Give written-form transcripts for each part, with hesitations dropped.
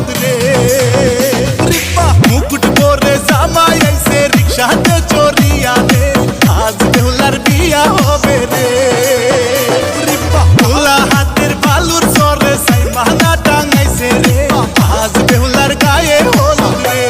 হলুদ রে। মুকুট পরে জামাই আইছে রিক্সাতে চড়িয়া রে, আজ বেহুলার বিয়া হবে রে। খোলা হাতের বালুর চরে সাইমানা টাঙাইছে রে, আজ বেহুলার গায়ে হলুদ রে।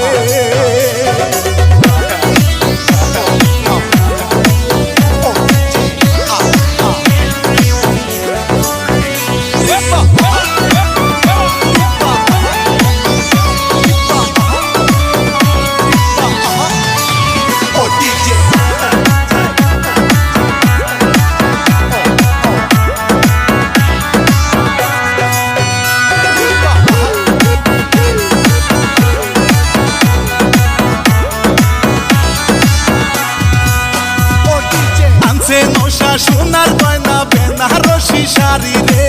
সোনার গয়না বেনারসি শাড়ি রে,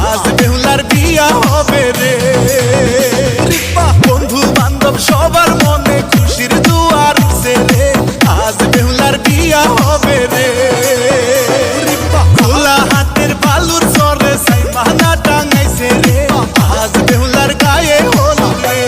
আজ বেহুলার বিয়া হবে রে। বন্ধু বান্ধব সবার মনে খুশির দুয়ার উঠছে রে, আজ বেহুলার বিয়া হবে রে। খোলা হাতের বালুর চরে সাইমানা টাঙাইছে রে, আজ বেহুলার গায়ে হলুদ রে।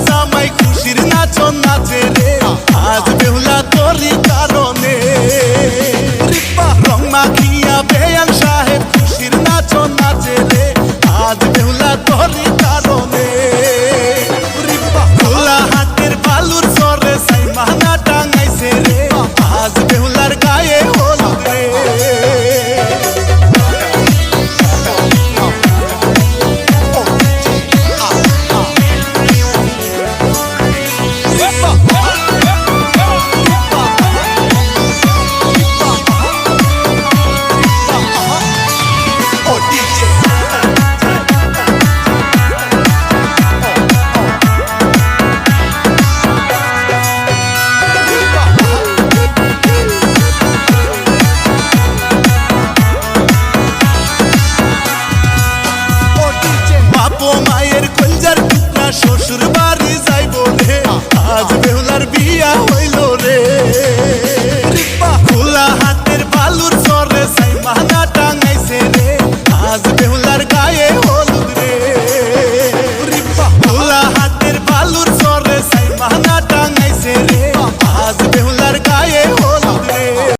জামাই খুশির নাচন নাচে রে, আজ বেহুলা তোরই কারণে। রং মাখিয়া বেয়ান সাহেব খুশির নাচন নাচে রে, আজ বেহুলা তোরই কারণে। খোলা হাতের বালুর চরে সাইমানা টাঙাইছে রে, আজ বেহুলার গায়ে হলুদ রে। মায়ের কলজার টুকরা শ্বশুর বাড়ি যাইব রে, আজ বেহুলার বিয়া হইল রে। খোলা হাতের বালুর চরে সাইমানা টাঙাইছে রে, আজ বেহুলার গায়ে হলুদ রে। খোলা হাতের বালুর চরে সাইমানা টাঙাইছে রে, আজ বেহুলার